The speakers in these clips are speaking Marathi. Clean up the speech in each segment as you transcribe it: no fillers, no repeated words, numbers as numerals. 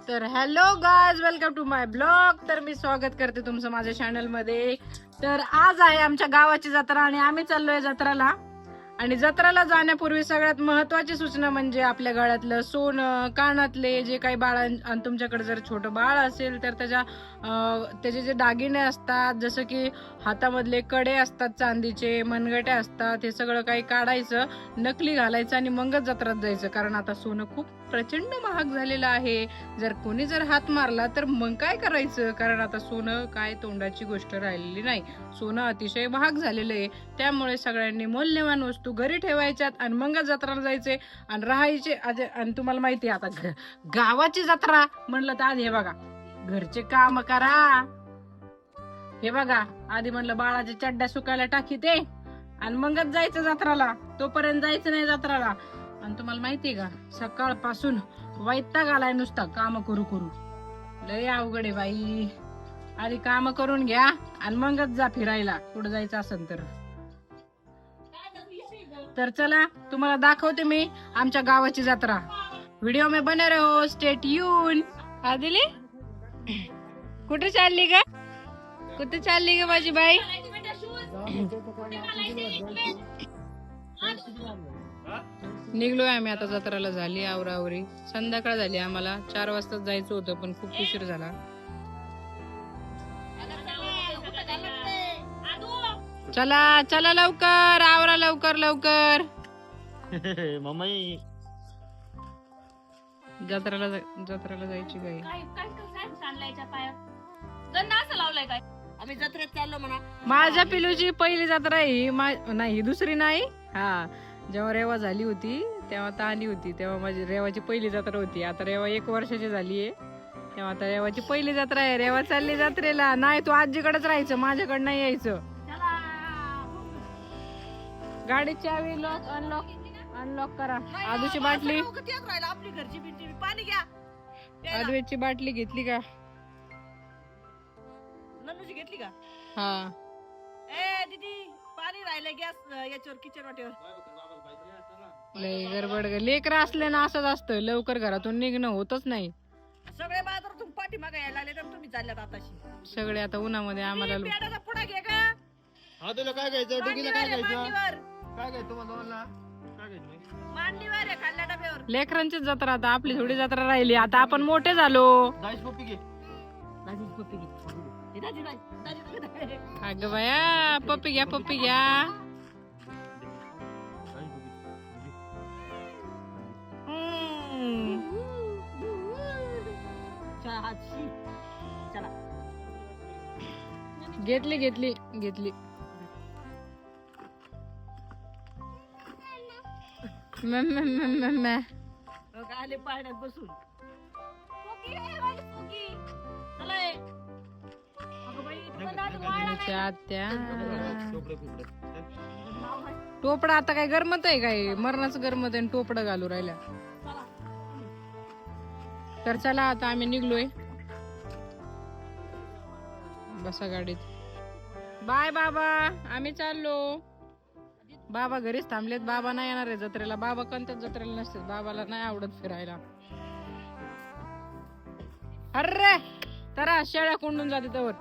तर hello guys, welcome to my blog. तर मी स्वागत करते तुमचं माझ्या चॅनल मध्ये. तर आज आहे आमच्या गावाची जत्रा आणि आम्ही चाललोय जत्राला. आणि जत्राला जाण्यापूर्वी सगळ्यात महत्वाची सूचना म्हणजे आपल्या गळ्यातलं सोनं, कानातले जे काही बाळ, आणि तुमच्याकडे जर छोटं बाळ असेल तर त्याचे जे दागिने असतात, जसं की हातामधले कडे असतात, चांदीचे मनगटे असतात, हे सगळं काही काढायचं, नकली घालायचं आणि मगच जत्रात जायचं. कारण आता सोनं खूप प्रचंड महाग झालेलं आहे. जर कोणी हात मारला तर मग काय करायचं? कारण आता सोनं काय तोंडाची गोष्ट राहिलेली नाही. सोनं अतिशय महाग झालेलं आहे. त्यामुळे सगळ्यांनी मौल्यवान वस्तू घरी ठेवायच्यात आणि मग जत्राला जायचे आणि राहायचे. आणि तुम्हाला माहिती आहे आता गावाची जत्रा म्हणलं तर आधी हे बघा, घरचे काम करा. हे बघा, आधी म्हणलं बाळाच्या चड्ड्या सुकायला टाकीते आणि मगच जायचं जत्राला. तोपर्यंत जायचं नाही जत्राला. आणि तुम्हाला माहितीये का, सकाळपासून वैताग आलाय नुसता काम करू करू. लय अवघड आहे बाई. आधी काम करून घ्या आणि मगच जा फिरायला, कुठं जायचं असेल तर. तर चला, तुम्हाला दाखवते मी आमच्या गावाची जत्रा. व्हिडिओ में बने रहो, स्टे ट्यून. आदिले कुठे चालली का? कुठे चालली का माझी बाई? निघलोय आम्ही आता जत्राला. झाली आवरावरी, संध्याकाळ झाली. आम्हाला 4 वाजता जायचं होतं पण खूप उशीर झाला. चला चला लवकर आवरा, लवकर लवकर. मम्मी जत्राला जायची काही. आम्ही जत्रेत चाललो म्हणा. माझ्या पिलूची पहिली जत्रा ही नाही, दुसरी नाही. हा, जेव्हा रेवा झाली होती तेव्हा तानी होती, तेव्हा माझी रेवाची पहिली जत्रा होती. आता रेवा 1 वर्षाची झालीये, तेव्हा आता रेवाची पहिली जत्रा आहे. रेवा चालली जत्रेला. नाही, तू आजीकडेच राहायचं, माझ्याकडे नाही यायचं. गाडी चावी लॉक अनलॉक करा. आदूची बाटली, आपली घरची बिंटी पाणी घ्या. आदवेची बाटली घेतली का? नन्नूची घेतली का? हा. ए दीदी, पाणी राहिलं गॅस याच्यावर, किचन वाटेवर. लय गडबड. लेकरं असले ना असंच असतं, लवकर घरातून निघणं होतच नाही. सगळे बाजारातून पाठी मागा यायला लागले तर तुम्ही चालल्यात आताशी. सगळे आता उन्हामध्ये आम्हाला. पेडाचा पुडा घे का? हा, तुला काय घ्यायचं? डुगीला काय घ्यायचं? मांडीवर काय घ्यायचं तुम्हाला? काय घ्यायचं? मांडीवर आहे, खाल्ल्या डब्यावर. लेकरांचीच जत्रा. आता आपली थोडी जत्रा राहिली. आता आपण मोठे झालो. दाईस पप्पी घे. दाजीची पप्पी घे. दाजी नाही, दाजी नाही. अगं बाया, पप्पी घ्या, पप्पी घ्या. चहाची. चला. घेतली घेतली घेतली. आले पाण्यात बसून. चला ये. अगं बाई, आत्या टोपडे फुपडे. टोपडा आता काय गरमत आहे? काय मरणाचं गरमत आहे? टोपडं घालू राहिल्या. तर चला, आता आम्ही निघलोय. बसा गाडीत. बाय बाबा, आम्ही चाललो. बाबा घरीच थांबलेत. बाबा नाही येणार आहे जत्रेला. बाबा कोणत्याच जत्रेला नसते. बाबाला नाही आवडत फिरायला. अरे तरा शेळ्या कोंडून जाते तवर.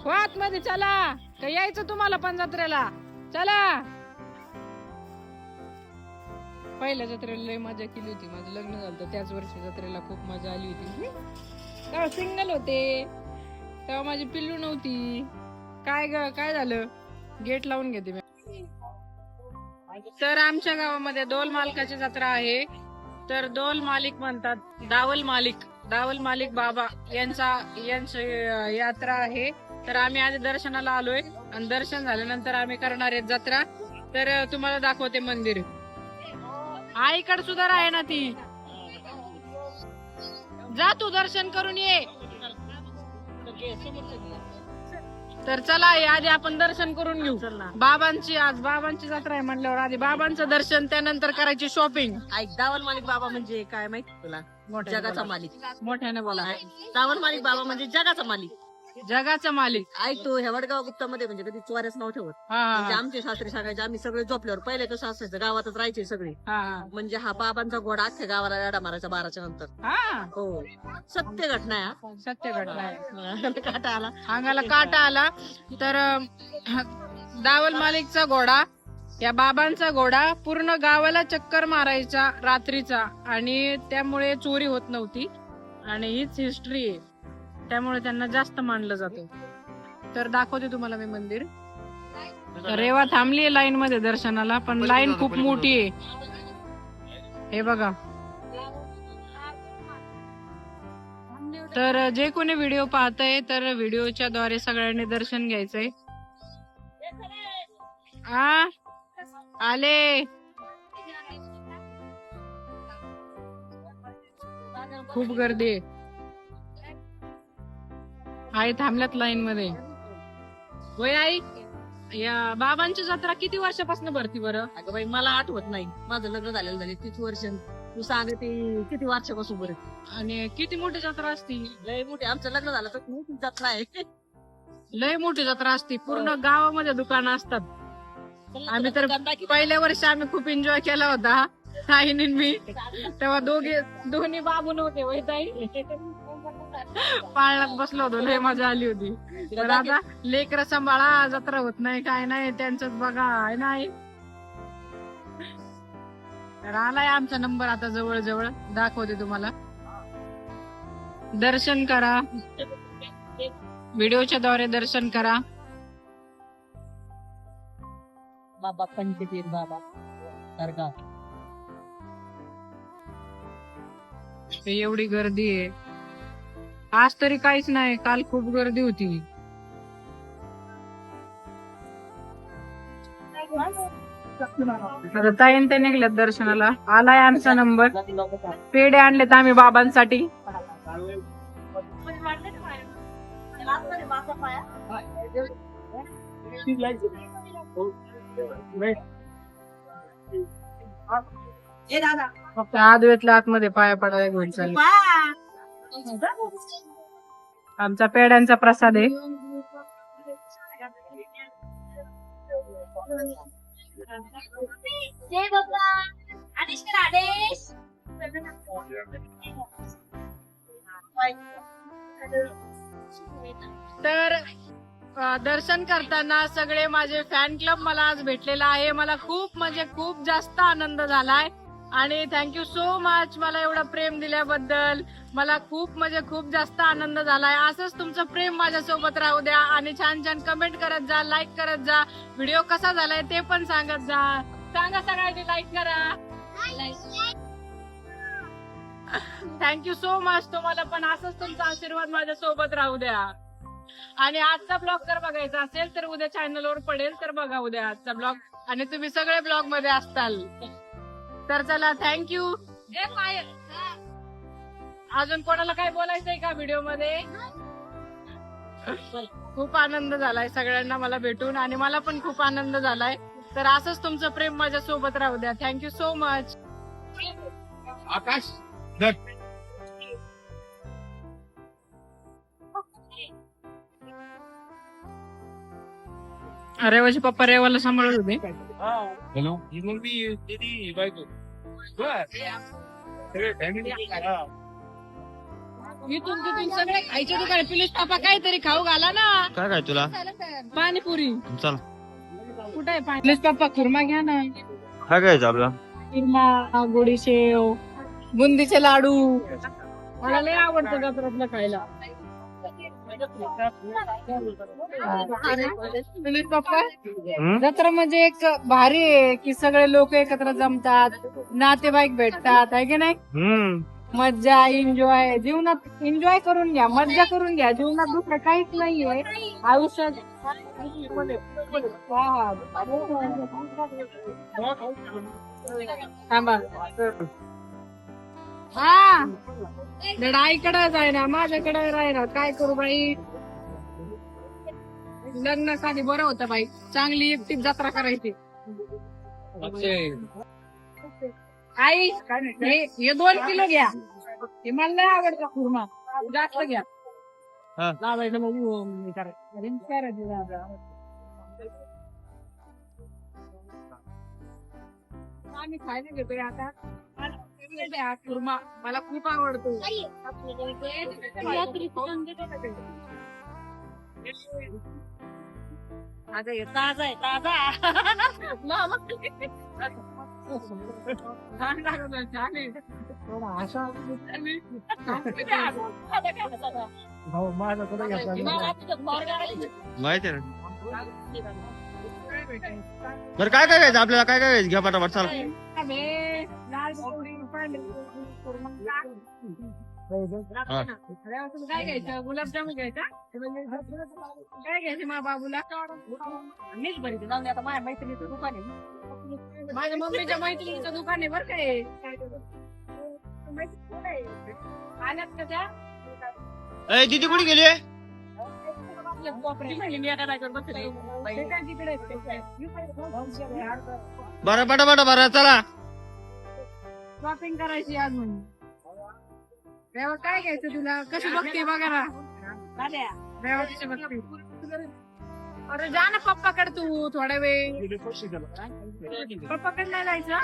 वात मध्ये चला. काय यायचं तुम्हाला पण जत्रेला? चला. पहिल्या जत्रेला लय मजा केली होती. माझं लग्न झालं होतं त्याच वर्षी जत्रेला खूप मजा आली होती. तेव्हा सिंगल होते, तेव्हा माझी पिल्लू नव्हती. काय झालं? गेट लावून घेते मी. तर आमच्या गावामध्ये डोल मालकाची जत्रा आहे. तर डोल मालिक म्हणतात, दावल मालिक बाबा यांची यात्रा आहे. तर आम्ही आधी दर्शनाला आलोय आणि दर्शन झाल्यानंतर आम्ही करणार आहे जत्रा. तर तुम्हाला दाखवते मंदिर. आईकडे सुद्धा आहे ना ती. जा तू दर्शन करून ये. तर चला, आधी आपण दर्शन करून घेऊ बाबांची. आज बाबांची जत्रा आहे म्हणल्यावर आधी बाबांचं दर्शन, त्यानंतर करायची शॉपिंग. ऐक, दावल मालिक बाबा म्हणजे काय माहित तुला? जगाचा मालिक. मोठ्याने बोला. दावल मालिक बाबा म्हणजे जगाचा मालिक. जगाचा मालिक. ऐकतो ह्या वडगाव गुप्तामध्ये म्हणजे कधी चोऱ्याच नाव ठेवत. हा म्हणजे आमचे सासरे सांगायचे आम्ही सगळे झोपल्यावर पहिले कसं असायचं गावातच राहायचे सगळे. हा म्हणजे हा बाबांचा घोडा अख्ख्या गावाला राडा मारायचा 12च्या नंतर. हा हो सत्य घटना आहे हा. सत्य घटना आहे. काटा आला. अंगाला काटा आला. तर दावल मालिकचा घोडा, या बाबांचा घोडा पूर्ण गावाला चक्कर मारायचा रात्रीचा आणि त्यामुळे चोरी होत नव्हती आणि हीच हिस्ट्री आहे. त्यामुळे त्यांना जास्त मानलं जातं. तर दाखवते तुम्हाला मी मंदिर. रेवा थांबली लाईन मध्ये दर्शनाला, पण लाईन खूप मोठी आहे. हे बघा. तर जे कोणी व्हिडिओ पाहतय तर व्हिडिओच्या द्वारे सगळ्यांनी दर्शन घ्यायचंय. आले. खूप गर्दी आहे. आई थांबल्यात लाईन मध्ये. होय आई, या बाबांची जत्रा किती वर्षापासून भरती बरं? अगं बाई मला आठवत नाही. माझं लग्न झालेलं झाले 30 वर्ष. तू सांग ते किती वर्षापासून बरं. आणि किती मोठी जत्रा असती? लय मोठी. आमचं लग्न झालं तर मोठी जत्रा आहे. लय मोठी जत्रा असती. पूर्ण गावामध्ये दुकानं असतात. आम्ही तर पहिल्या वर्षी आम्ही खूप एन्जॉय केला होता, ताईने मी. तेव्हा दोन्ही बाबू नव्हते. वय ताई पाळण्यात बसलो होतो. लय मजा आली होती. पण आता लेकरं सांभाळा, जत्रा होत नाही काय नाही, त्यांचंच बघा आहे नाही. तर आलाय आमचा नंबर आता जवळ जवळ. दाखवते तुम्हाला. दर्शन करा, व्हिडिओच्या द्वारे दर्शन करा. बाबा पंचवीर बाबा दर्गा. एवढी गर्दी आहे. आज तरी काहीच नाही, काल खूप गर्दी होती. आता ताईन ते निघल्यात दर्शनाला. आलाय आमचा नंबर. पेढे आणलेत आम्ही बाबांसाठी. आदवेतल्या आतमध्ये पाया पडायला घेऊन चालले. आमचा पेड्यांचा प्रसाद आहे. तर दर्शन करताना सगळे माझे फॅन क्लब मला आज भेटलेला आहे. मला खूप म्हणजे खूप जास्त आनंद झालाय आणि थँक्यू सो मच मला एवढं प्रेम दिल्याबद्दल. मला खूप म्हणजे खूप जास्त आनंद झालाय. असंच तुमचं प्रेम माझ्यासोबत राहू द्या आणि छान छान कमेंट करत जा, लाईक करत जा. व्हिडिओ कसा झालाय ते पण सांगत जा. सांगा सगळ्यांनी लाईक करा. Thank you so much. तुम्हाला पण असंच तुमचा आशीर्वाद माझ्यासोबत राहू द्या. आणि आजचा ब्लॉग जर बघायचा असेल तर उद्या चॅनलवर पडेल, तर बघा उद्या आजचा ब्लॉग. आणि तुम्ही सगळे ब्लॉग मध्ये असताल. तर चला, थँक्यू. अजून कोणाला काय बोलायचंय का व्हिडिओ मध्ये? खूप आनंद झालाय सगळ्यांना मला भेटून आणि मला पण खूप आनंद झालाय. तर असंच तुमचं प्रेम माझ्या सोबत राहू द्या. Thank you so much. आकाश रेवाचे पप्पा रेवाला सांभाळत होते. हॅलो, ही मम्मी दीदी बायको. इथून तिथून सगळे खायचे दुकान. पिलेश पापा काहीतरी खाऊ घाला ना. काय काय तुला? पाणीपुरी. चल. कुठे आहे पाणी? पिलेश पापा खुर्मा घ्या ना. काय खायचं आपला? खुर्मा, गोडी शेव, बुंदीचे लाडू. मला लय आवडतं जत्रातलं खायला. पिलेश पापा, जत्रा म्हणजे एक भारी आहे की सगळे लोक एकत्र जमतात, नातेवाईक भेटतात, आहे की नाही? मज्जा, एन्जॉय. जीवनात एन्जॉय करून घ्या, मज्जा करून घ्या. जीवनात दुसरं काहीच नाहीये आयुष्यात. थांबा. हा, आईकडे जाय ना, माझ्याकडे राहिला. काय करू बाई, लग्नासाठी बरं होतं बाई. चांगली एकटीच जत्रा करायची. आई, हे 2 किलो घ्या. हे मला नाही आवडतं खुर्मा, जास्त घ्या. हा. लावायचं मग हे करायचं. आम्ही खायला घेतोय आता हा कुर्मा मला खूप आवडतो. आता हे ताजा आहे ताजा. छान लागत आहे, छान आहे. माहिती आहे ना. बरं काय काय घ्यायचं आपल्याला, काय काय घ्यायचं घ्या पटापट चला. लाल पोळी, पांढरी पोळी, कुर्मा. हा. काय घ्यायचं? गुलाबजामुन घ्यायचा? काय घ्यायचे मा बाबूला? मीच बरी जाऊन आता माझ्या मैत्रिणीचं दुकान आहे. माझ्या मम्मीच्या मैत्रिणीचं दुकान आहे बरं काय. आल्यात का त्या? ए दीदी कुठे गेली? ती म्हणली मी आता जायचं बसले. ते काय तिकडे आहेत ते. बरं पटापट बरं चला. शॉपिंग करायची अजून. रेवा काय घ्यायचं तुला? कशी बघते बघा ना. रेवा कशी बघते. अरे जा ना पप्पाकडे तू थोडा वेळ. पप्पाकडे नाही जायचं.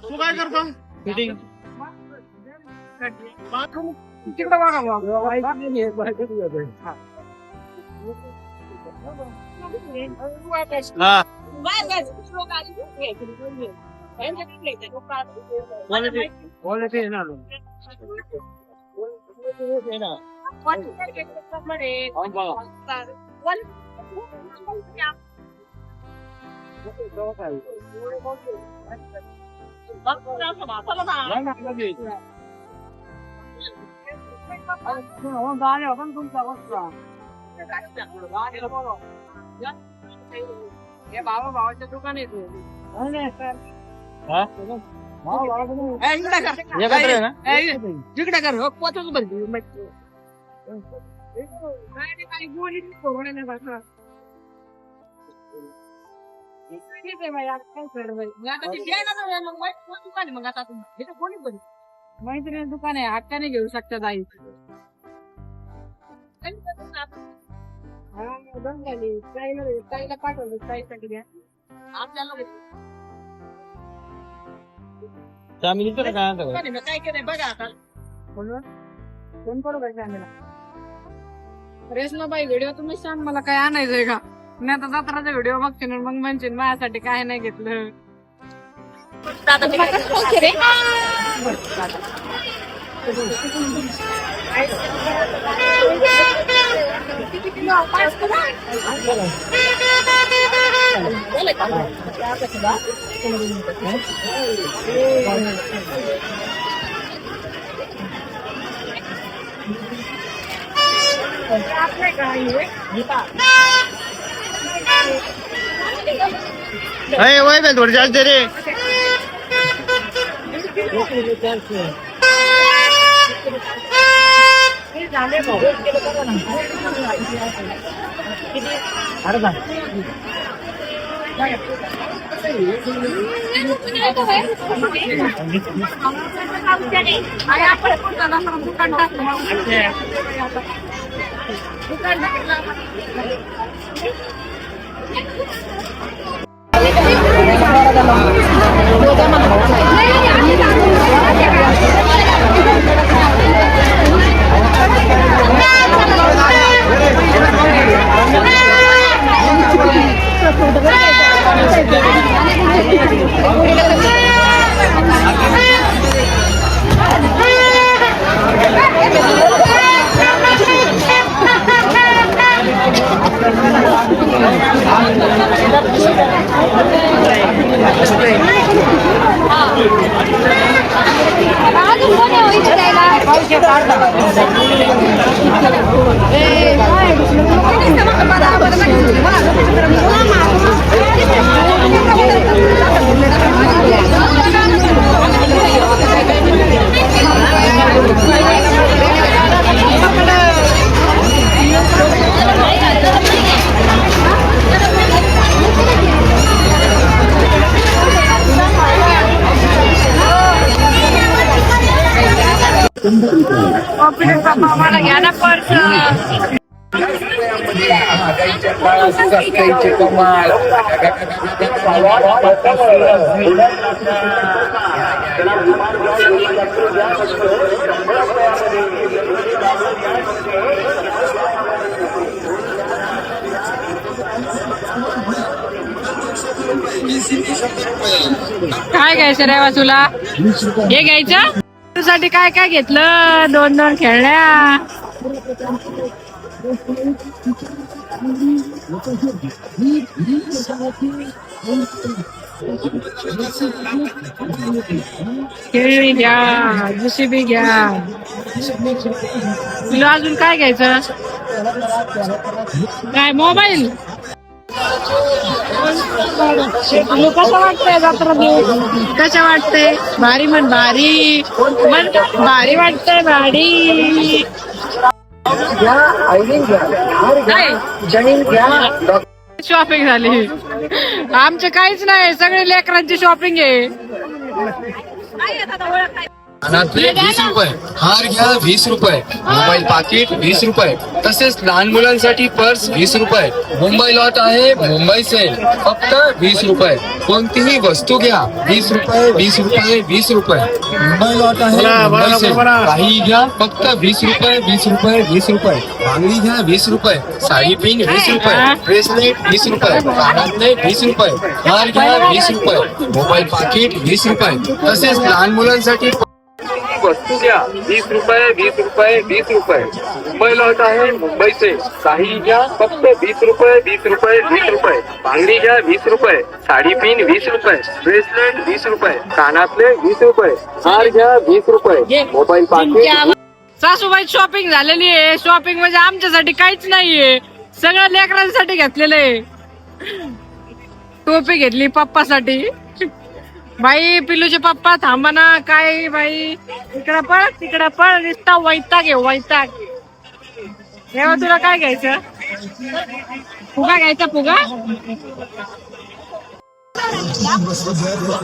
तू काय करतो? फिटिंग. तिकडे बघा हा. हे भावाच्या दुकान आहे तू. हा? एकत्र आहे ना? तिकडे कर हो, पोचच भरली. काही गोळी नाही बसणार. मैत्रिणी दुकान आहे, हक्काने घेऊ शकतात आई. ताईला पाठवलं ताईसाठी द्या. आम्ही निघतो ना काय आणतो का? काय केलंय बघा आता. फोन करू काय आम्हाला. रेशमाबाई व्हिडिओ तुम्ही सांग मला काय आणायचंय का. मी आता जत्राचा व्हिडिओ बघते ना मग म्हणते माझ्यासाठी काय नाही घेतलं. अरे वय बे थोडी जास्त दे रे. कॉम्प्युटर बाबा मला घ्या ना पर्स. काय घ्यायचं रे तुला? हे घ्यायचं तुझ्यासाठी काय काय घेतलं? 2 खेळण्या. खेळणी घ्या, JCB घ्या. तुला अजून काय घ्यायचं? काय मोबाईल? कसं वाटतंय जत्रा? कसं वाटतंय? भारी म्हण, भारी म्हण, भारी वाटतंय, भारी. शॉपिंग झाली. आमचं काहीच नाही, सगळे लेकरांची शॉपिंग आहे. कानातले 20 रुपये, हार घ्या 20 रुपये, मोबाईल पाकिट 20 रुपये, तसेच लहान मुलांसाठी पर्स 20 रुपये. मुंबई लॉट आहे मुंबई सेल, फक्त 20 रुपये. कोणतीही वस्तू घ्या 20 रुपये, 20 रुपये, 20 रुपये. मुंबई लॉट आहे मुंबई सेल, काही घ्या फक्त 20 रुपये, 20 रुपये, 20 रुपये. बांगडी घ्या 20 रुपये, साडी पिन 20 रुपये, ब्रेसलेट 20 रुपये, कानातले 20 रुपये, हार घ्या 20 रुपये, मोबाईल पाकिट 20 रुपये, तसेच लहान मुलांसाठी वस्तू घ्या 20 रुपये, 20 रुपये, 20 रुपये. मुंबई लॉट आहे मुंबई सेल, काही घ्या फक्त 20 रुपये, 20 रुपये, 20 रुपये. बांगडी घ्या 20 रुपये, साडी पिन 20 रुपये, ब्रेसलेट 20 रुपये, कानातले 20 रुपये, हार घ्या 20 रुपये, मोबाईल पाकिट. सासूबाई शॉपिंग झालेली आहे. शॉपिंग म्हणजे आमच्यासाठी काहीच नाहीये, सगळं लेकरांसाठी घेतलेलं आहे. टोपी घेतली पप्पासाठी. बाई पिल्लूचे पप्पा थांबा ना. काय बाई, इकडं पळ तिकडं पळ, नुसता वैताग घे वैताग. तेव्हा तुला काय घ्यायचं? फुगा घ्यायचा, फुगा.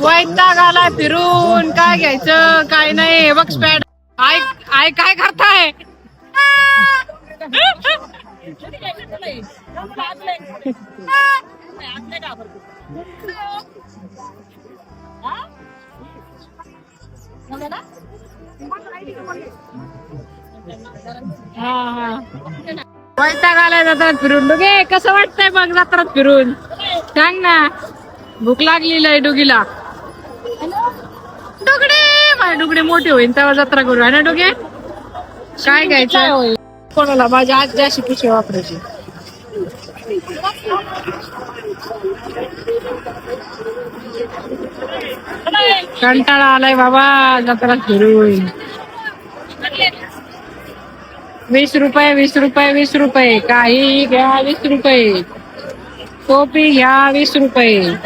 वैताग आलाय फिरून. काय घ्यायचं काय नाही. हे बघ स्पॅड. आय आय काय करताय? वैताग आलाय जत्रात फिरून. डुगे कसं वाटतंय मग जत्रात फिरून? सांग ना. भूक लागलेली आहे डुगीला. डुगडे माझे डुगडे मोठे होईल तेव्हा जत्रा करू, आहे ना डुगे? काय घ्यायचं कोणाला? माझी आज जास्त पिशवी वापरायची. कंटाळा आलाय बाबा जत्रात फिरून. 20 रुपये, 20 रुपये, 20 रुपये. काही घ्या 20 रुपये. टोपी घ्या 20 रुपये.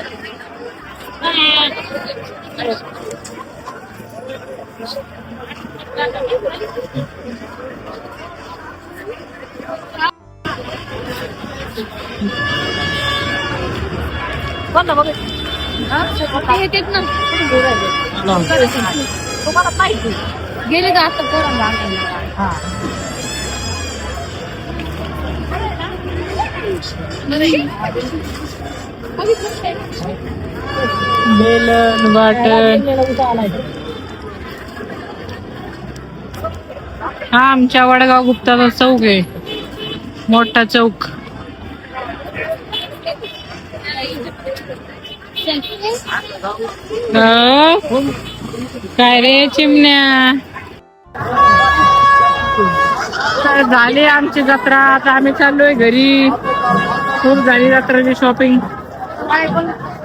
गेले का आता पोरांना? बेलन वाटण. हा आमच्या वडगाव गुप्ताचा चौक आहे, मोठा चौक. काय रे चिमण्या? तर झाली आमची जत्रा. आता आम्ही चाललोय घरी. खूप झाली जत्राची शॉपिंग.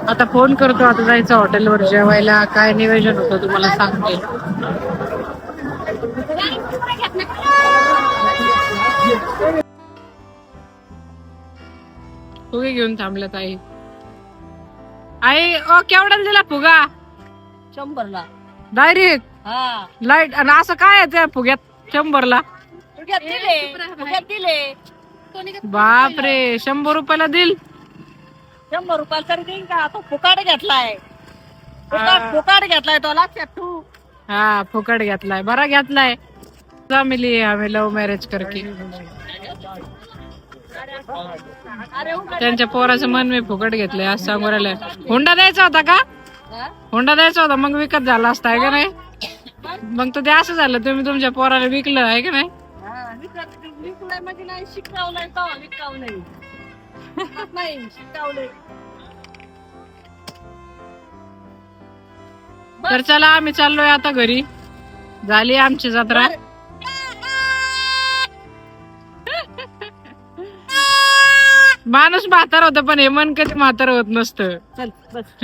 आता फोन करतो. आता जायचं हॉटेलवर जेवायला. काय नियोजन होतं तुम्हाला सांगते. फुगे घेऊन थांबल्यात आई. आई ओ केवढ्याला दिला फुगा? 100ला. डायरेक्ट हा लाईट. आणि असं काय आहे त्या फुग्यात 100ला? फुग्यात दिले. बापरे, 100 रुपयाला दिल? 100 रुपयाला तरी देईन का? तो फुकाट घेतलाय. फुकाट घेतलाय तो, लक्षात ठेवू. हा फुकट घेतलाय. बरा घेतलाय. मिली है हमें लव मॅरेज करके. त्यांच्या पोराचं मन मी फुकट घेतलंय आज सांगू राहिलंय. हुंडा द्यायचा होता का? हुंडा द्यायचा होता मग विकत झाला असता आहे का नाही? मग तर ते असं झालं तुम्ही तुमच्या पोराला विकलं आहे का नाही? विकलंय म्हणजे नाही शिकवलंय तो विकवलंय नाही शिकवलंय. तर चला आम्ही चाललोय आता घरी. झाली आमची जत्रा. माणूस म्हातार होता पण हे मन कधी म्हातार होत नसतं. चल बस